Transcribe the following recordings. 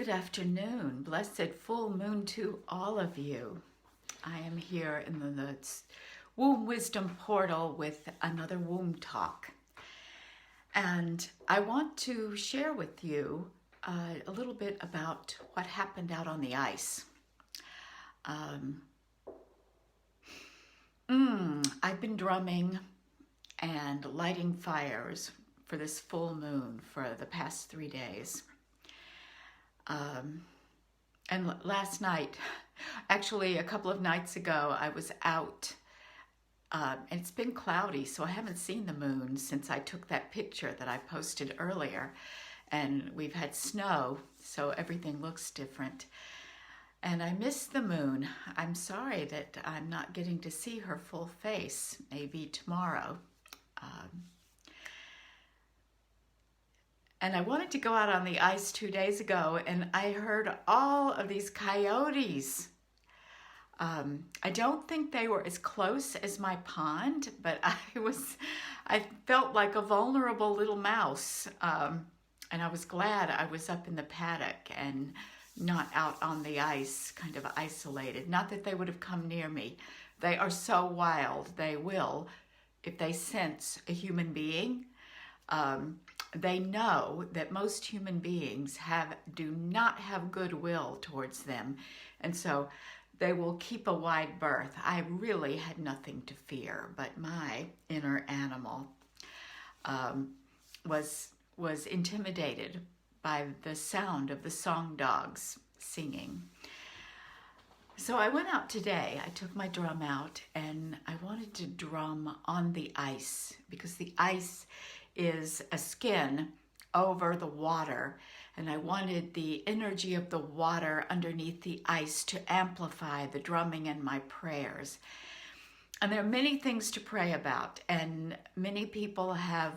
Good afternoon. Blessed full moon to all of you. I am here in the Womb Wisdom Portal with another Womb Talk. And I want to share with you a little bit about what happened out on the ice. I've been drumming and lighting fires for this full moon for the past 3 days. And last night, actually a couple of nights ago, I was out and it's been cloudy, so I haven't seen the moon since I took that picture that I posted earlier. And we've had snow, so everything looks different. And I missed the moon. I'm sorry that I'm not getting to see her full face, maybe tomorrow. And I wanted to go out on the ice 2 days ago, and I heard all of these coyotes. I don't think they were as close as my pond, but I felt like a vulnerable little mouse. And I was glad I was up in the paddock and not out on the ice, kind of isolated. Not that they would have come near me. They are so wild. They will, if they sense a human being. They know that most human beings do not have goodwill towards them, and so they will keep a wide berth. I really had nothing to fear, but my inner animal was intimidated by the sound of the song dogs singing. So I went out today. I took my drum out, and I wanted to drum on the ice because the ice is a skin over the water, and I wanted the energy of the water underneath the ice to amplify the drumming and my prayers. And there are many things to pray about, and many people have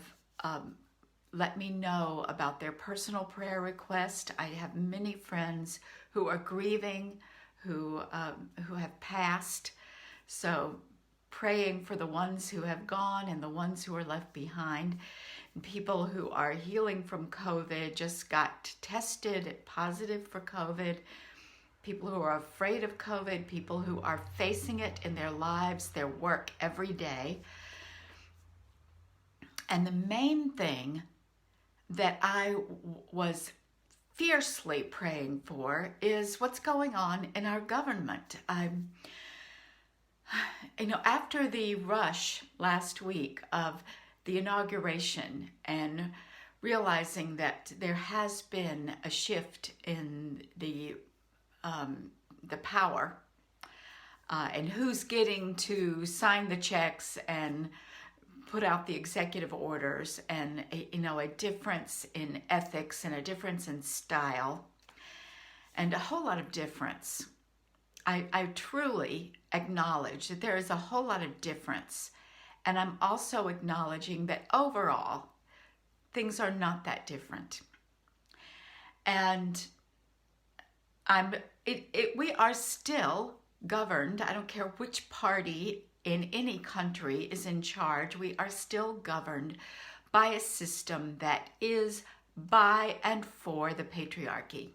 let me know about their personal prayer request. I have many friends who are grieving, who have passed, so praying for the ones who have gone and the ones who are left behind. People who are healing from COVID, just got tested positive for COVID. People who are afraid of COVID, people who are facing it in their lives, their work every day. And the main thing that I was fiercely praying for is what's going on in our government. After the rush last week of the inauguration and realizing that there has been a shift in the power and who's getting to sign the checks and put out the executive orders, and a difference in ethics and a difference in style and a whole lot of difference. I truly acknowledge that there is a whole lot of difference, and I'm also acknowledging that overall things are not that different. And we are still governed. I don't care which party in any country is in charge. We are still governed by a system that is by and for the patriarchy.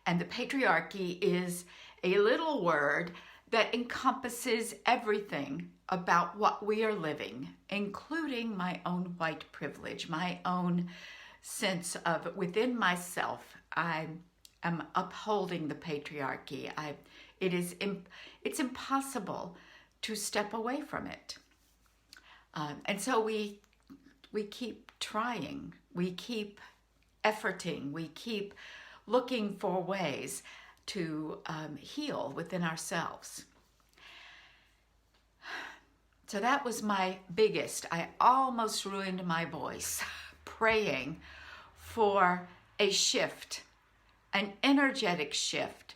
And the patriarchy is a little word that encompasses everything about what we are living, including my own white privilege, my own sense of within myself, I am upholding the patriarchy. It's impossible to step away from it. And so we keep trying, we keep efforting, we keep looking for ways to heal within ourselves. So that was my biggest. I almost ruined my voice praying for a shift, an energetic shift,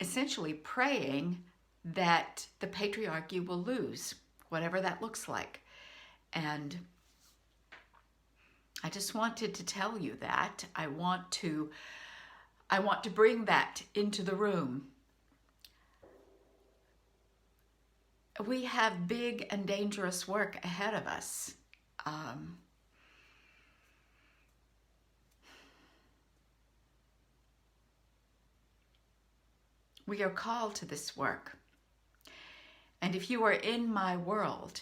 essentially praying that the patriarchy will lose, whatever that looks like. And I just wanted to tell you that. I want to bring that into the room. We have big and dangerous work ahead of us. We are called to this work. And if you are in my world,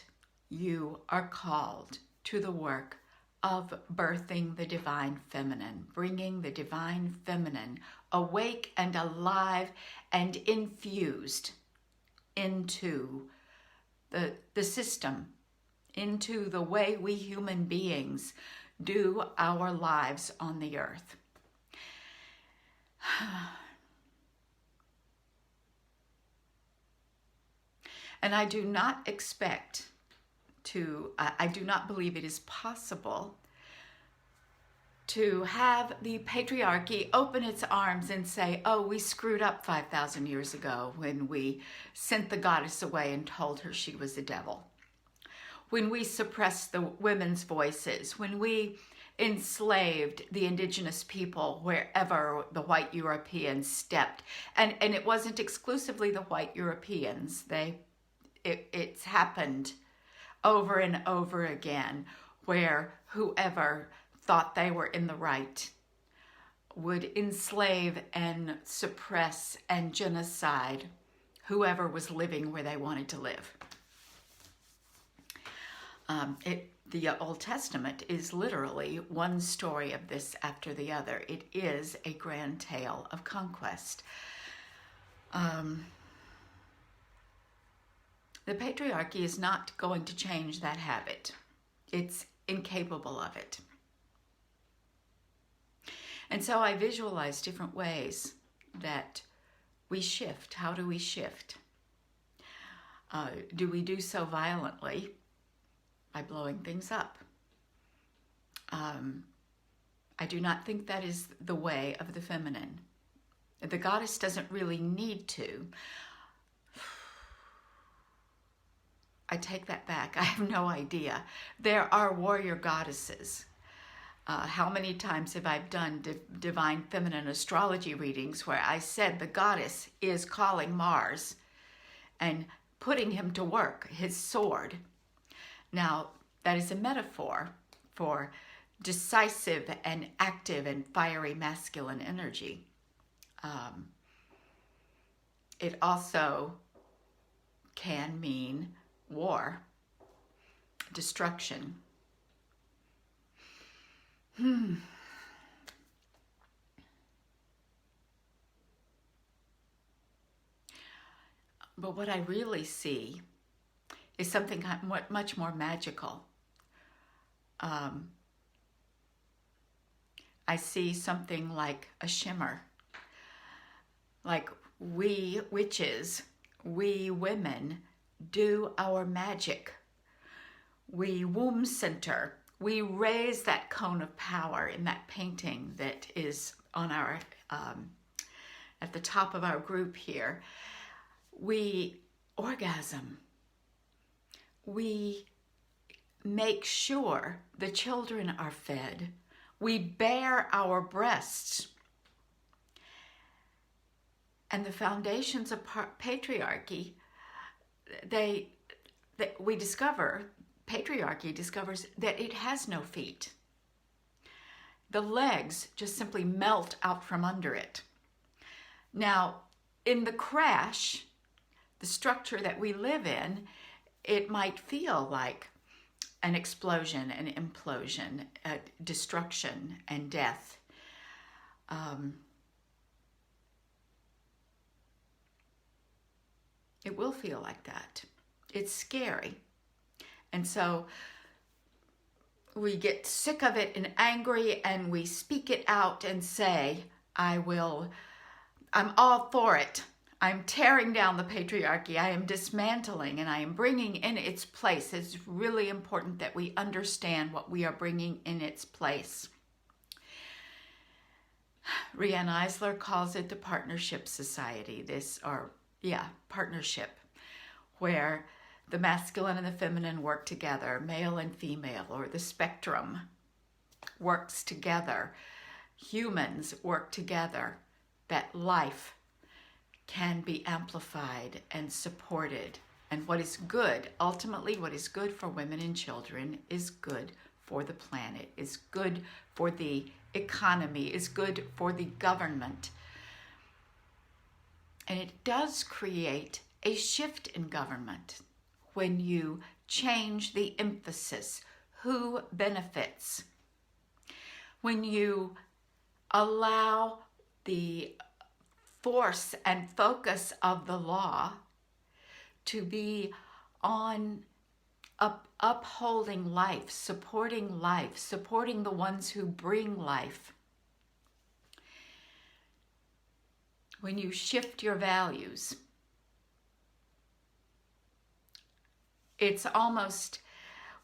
you are called to the work of birthing the divine feminine, bringing the divine feminine awake and alive and infused into the system, into the way we human beings do our lives on the earth. And I do not expect I do not believe it is possible to have the patriarchy open its arms and say, oh, we screwed up 5,000 years ago when we sent the goddess away and told her she was the devil. When we suppressed the women's voices, when we enslaved the indigenous people wherever the white Europeans stepped. And it wasn't exclusively the white Europeans. It's happened over and over again, where whoever thought they were in the right would enslave and suppress and genocide whoever was living where they wanted to live. The Old Testament is literally one story of this after the other. It is a grand tale of conquest. The patriarchy is not going to change that habit. It's incapable of it. And so I visualize different ways that we shift. How do we shift? Do we do so violently? By blowing things up. I do not think that is the way of the feminine. The goddess doesn't really need to. I take that back. I have no idea. There are warrior goddesses. How many times have I done divine feminine astrology readings where I said the goddess is calling Mars and putting him to work, his sword. Now, that is a metaphor for decisive and active and fiery masculine energy. It also can mean war, destruction. But what I really see is something much more magical. I see something like a shimmer. Like we witches, we women do our magic. We womb center. We raise that cone of power in that painting that is on our at the top of our group here. We orgasm. We make sure the children are fed. We bare our breasts. And the foundations of patriarchy, we discover, patriarchy discovers that it has no feet. The legs just simply melt out from under it. Now, in the crash, the structure that we live in, it might feel like an explosion, an implosion, destruction, and death. It will feel like that. It's scary. And so we get sick of it and angry, and we speak it out and say, I'm all for it. I'm tearing down the patriarchy. I am dismantling, and I am bringing in its place. It's really important that we understand what we are bringing in its place. Riane Eisler calls it the partnership society, partnership, where the masculine and the feminine work together, male and female, or the spectrum works together. Humans work together, that life can be amplified and supported. And what is good, ultimately what is good for women and children is good for the planet, is good for the economy, is good for the government. And it does create a shift in government when you change the emphasis. Who benefits? When you allow the force and focus of the law to be on upholding life, supporting the ones who bring life. When you shift your values, it's almost,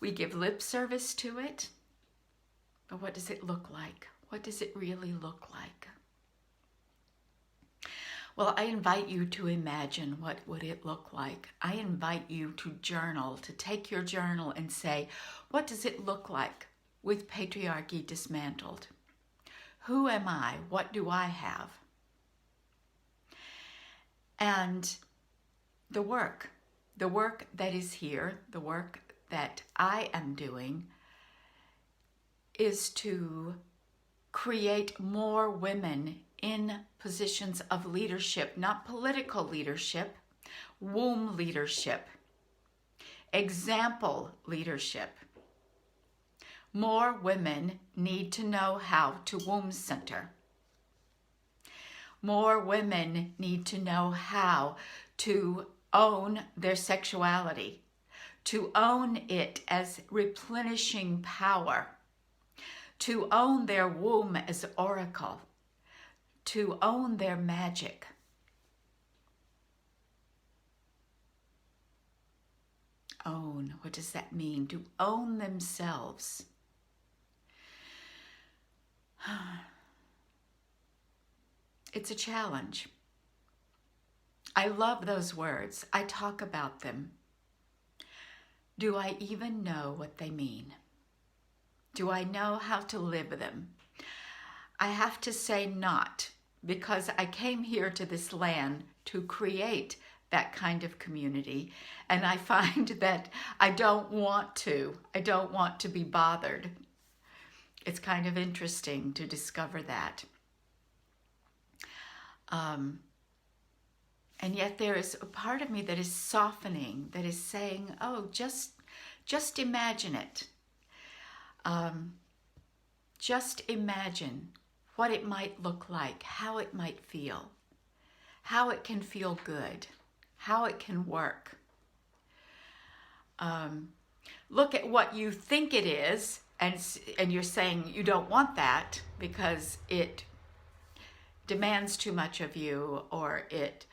we give lip service to it, but what does it look like? What does it really look like? Well, I invite you to imagine what would it look like. I invite you to journal, to take your journal and say, what does it look like with patriarchy dismantled? Who am I? What do I have? And the work that is here, the work that I am doing, is to create more women in positions of leadership, not political leadership, womb leadership, example leadership. More women need to know how to womb center. More women need to know how to own their sexuality, to own it as replenishing power, to own their womb as oracle, to own their magic. Own, what does that mean? To own themselves. It's a challenge. I love those words. I talk about them. Do I even know what they mean? Do I know how to live them? I have to say not, because I came here to this land to create that kind of community, and I find that I don't want to be bothered. It's kind of interesting to discover that. And yet there is a part of me that is softening, that is saying, oh, just imagine it. Just imagine what it might look like, how it might feel, how it can feel good, how it can work. Look at what you think it is, and you're saying you don't want that because it demands too much of you, or it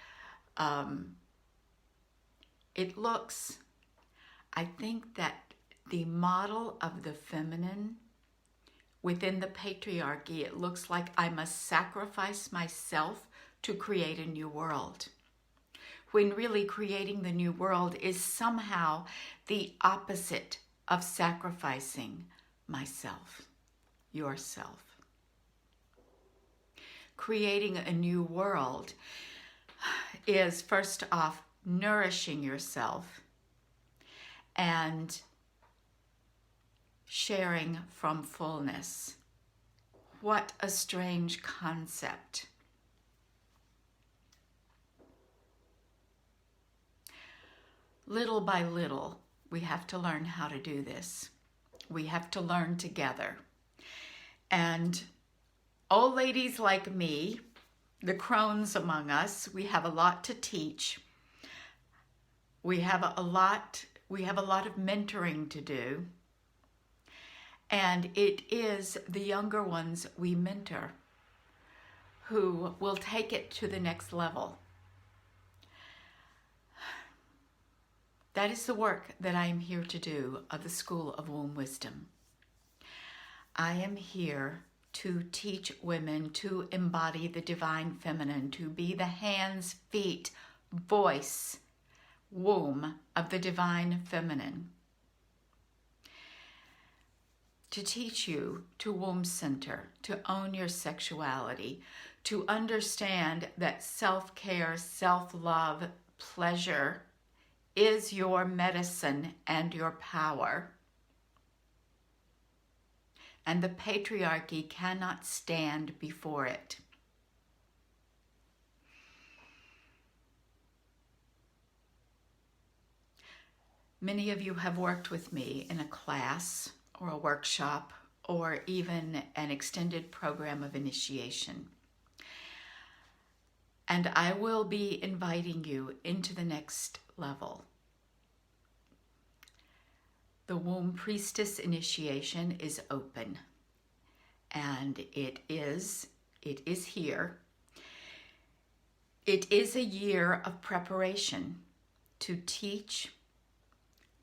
looks, I think that the model of the feminine within the patriarchy, it looks like I must sacrifice myself to create a new world. When really creating the new world is somehow the opposite of sacrificing myself, yourself. Creating a new world is, first off, nourishing yourself and sharing from fullness. What a strange concept. Little by little, we have to learn how to do this. We have to learn together. And old ladies like me, the crones among us, we have a lot to teach. We have a lot of mentoring to do. And it is the younger ones we mentor who will take it to the next level. That is the work that I am here to do of the School of Womb Wisdom. I am here to teach women to embody the divine feminine, to be the hands, feet, voice, womb of the divine feminine. To teach you to womb center, to own your sexuality, to understand that self-care, self-love, pleasure is your medicine and your power. And the patriarchy cannot stand before it. Many of you have worked with me in a class or a workshop or even an extended program of initiation. And I will be inviting you into the next level. The Womb Priestess initiation is open, and it is here. It is a year of preparation to teach,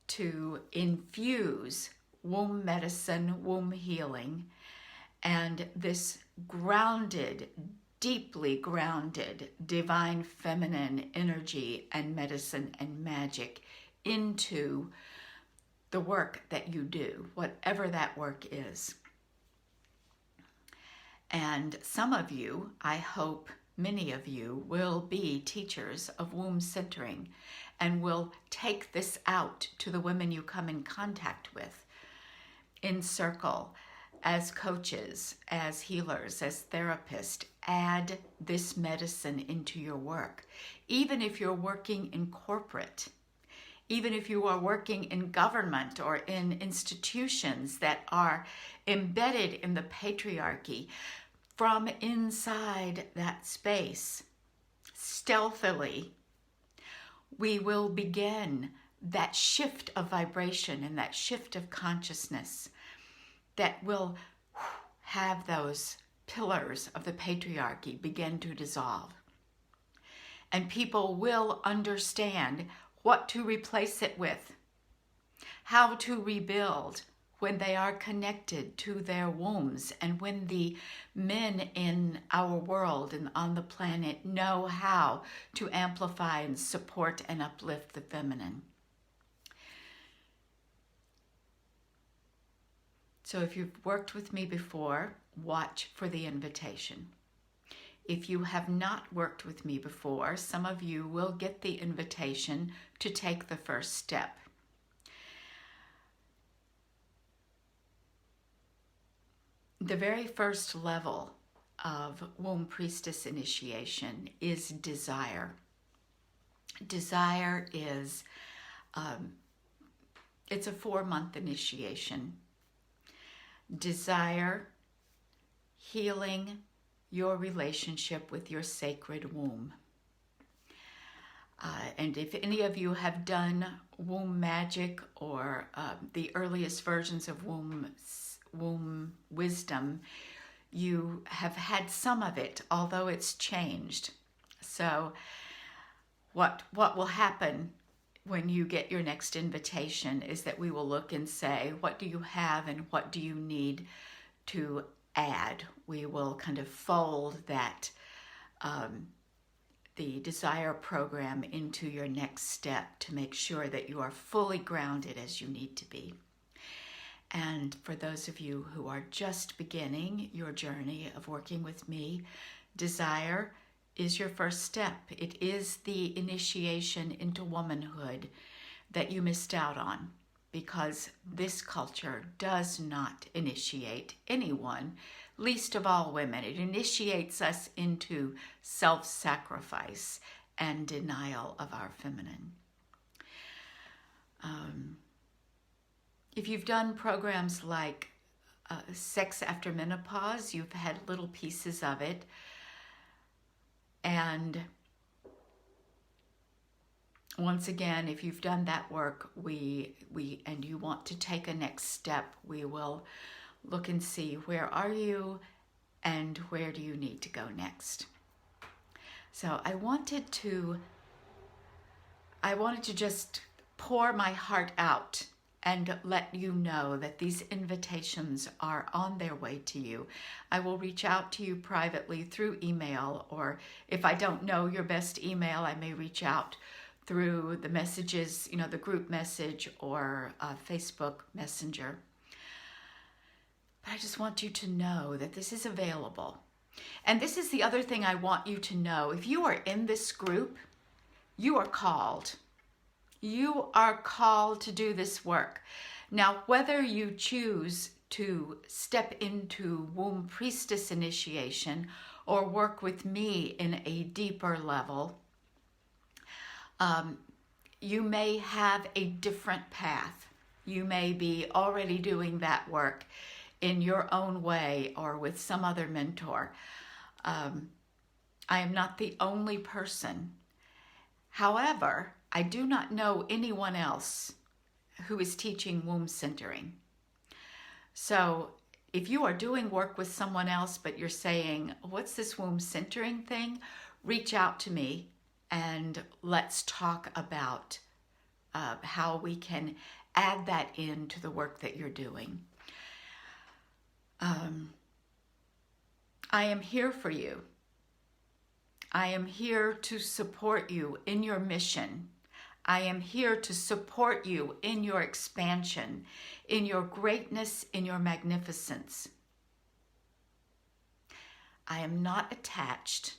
to infuse womb medicine, womb healing, and this grounded, deeply grounded divine feminine energy and medicine and magic into the work that you do, whatever that work is. And some of you, I hope many of you, will be teachers of womb centering and will take this out to the women you come in contact with in circle, as coaches, as healers, as therapists. Add this medicine into your work. Even if you're working in corporate, even if you are working in government or in institutions that are embedded in the patriarchy, from inside that space, stealthily, we will begin that shift of vibration and that shift of consciousness that will have those pillars of the patriarchy begin to dissolve. And people will understand what to replace it with, how to rebuild when they are connected to their wombs, and when the men in our world and on the planet know how to amplify and support and uplift the feminine. So if you've worked with me before, watch for the invitation. If you have not worked with me before, some of you will get the invitation to take the first step. The very first level of Womb Priestess initiation is desire. Desire is, it's a 4-month initiation. Desire, healing your relationship with your sacred womb. And if any of you have done womb magic or the earliest versions of womb wisdom, you have had some of it, although it's changed. So what will happen when you get your next invitation is that we will look and say, what do you have and what do you need to add? We will kind of fold that the desire program into your next step to make sure that you are fully grounded as you need to be. And for those of you who are just beginning your journey of working with me, desire is your first step. It is the initiation into womanhood that you missed out on, because this culture does not initiate anyone, least of all women. It initiates us into self-sacrifice and denial of our feminine. If you've done programs like Sex After Menopause, you've had little pieces of it. And once again, if you've done that work, and you want to take a next step, we will look and see, where are you and where do you need to go next? So I wanted to just pour my heart out and let you know that these invitations are on their way to you. I will reach out to you privately through email, or if I don't know your best email, I may reach out through the messages, the group message or Facebook Messenger. But I just want you to know that this is available. And this is the other thing I want you to know. If you are in this group, you are called. You are called to do this work. Now, whether you choose to step into Womb Priestess initiation or work with me in a deeper level, you may have a different path. You may be already doing that work in your own way or with some other mentor. I am not the only person. However, I do not know anyone else who is teaching womb centering. So if you are doing work with someone else, but you're saying, what's this womb centering thing? Reach out to me and let's talk about how we can add that into the work that you're doing. I am here for you. I am here to support you in your mission. I am here to support you in your expansion, in your greatness, in your magnificence. I am not attached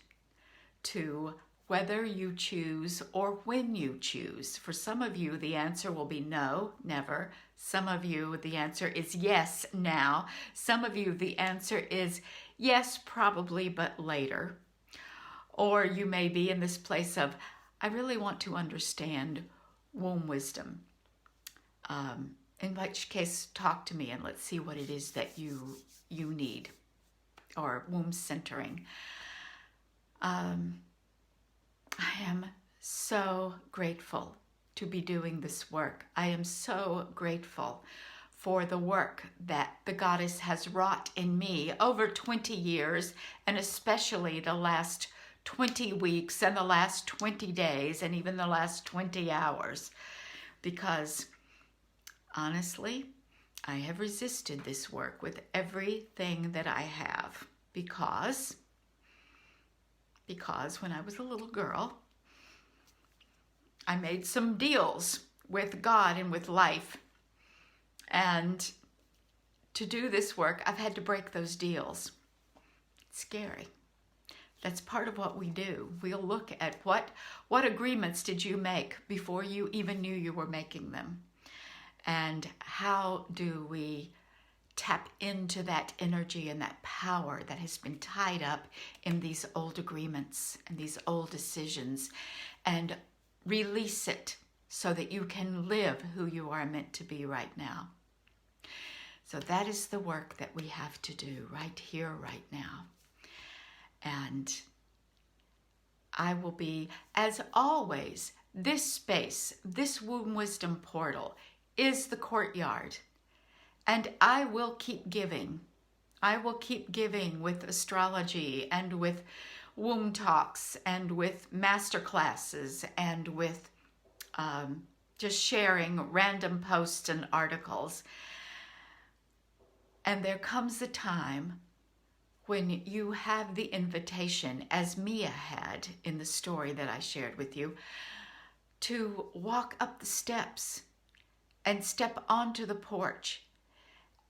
to whether you choose or when you choose. For some of you, the answer will be no, never. Some of you, the answer is yes, now. Some of you, the answer is yes, probably, but later. Or you may be in this place of, I really want to understand womb wisdom. In which case, talk to me and let's see what it is that you need, or womb centering. I am so grateful to be doing this work. I am so grateful for the work that the Goddess has wrought in me over 20 years, and especially the last 20 weeks and the last 20 days and even the last 20 hours. Because honestly, I have resisted this work with everything that I have. Because when I was a little girl, I made some deals with God and with life. And to do this work, I've had to break those deals. It's scary. That's part of what we do. We'll look at what agreements did you make before you even knew you were making them? And how do we tap into that energy and that power that has been tied up in these old agreements and these old decisions, and release it so that you can live who you are meant to be right now? So that is the work that we have to do right here, right now. And I will be, as always, this space, this womb wisdom portal is the courtyard. And I will keep giving. I will keep giving with astrology and with womb talks and with master classes and with just sharing random posts and articles. And there comes a time when you have the invitation, as Mia had in the story that I shared with you, to walk up the steps and step onto the porch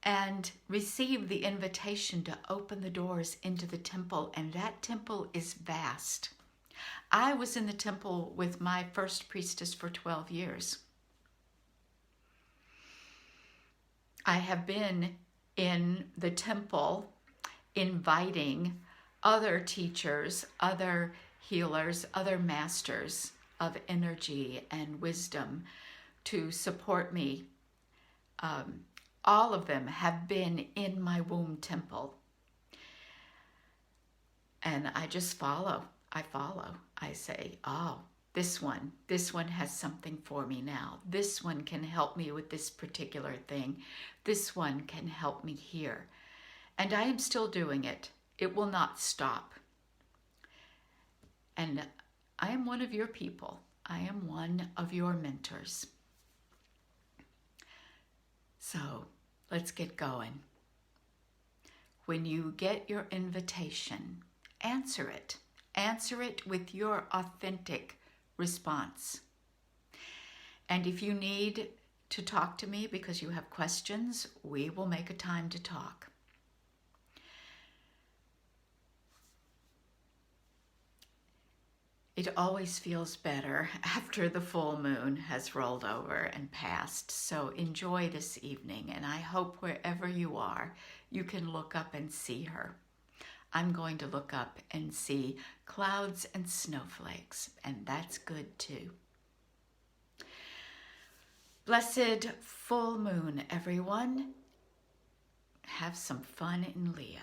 and receive the invitation to open the doors into the temple. And that temple is vast. I was in the temple with my first priestess for 12 years. I have been in the temple inviting other teachers, other healers, other masters of energy and wisdom to support me. All of them have been in my womb temple. And I just follow. I say, oh, this one has something for me now. This one can help me with this particular thing. This one can help me here. And I am still doing it. It will not stop. And I am one of your people. I am one of your mentors. So let's get going. When you get your invitation, answer it. Answer it with your authentic response. And if you need to talk to me because you have questions, we will make a time to talk. It always feels better after the full moon has rolled over and passed. So enjoy this evening, and I hope wherever you are, you can look up and see her. I'm going to look up and see clouds and snowflakes, and that's good too. Blessed full moon, everyone. Have some fun in Leo.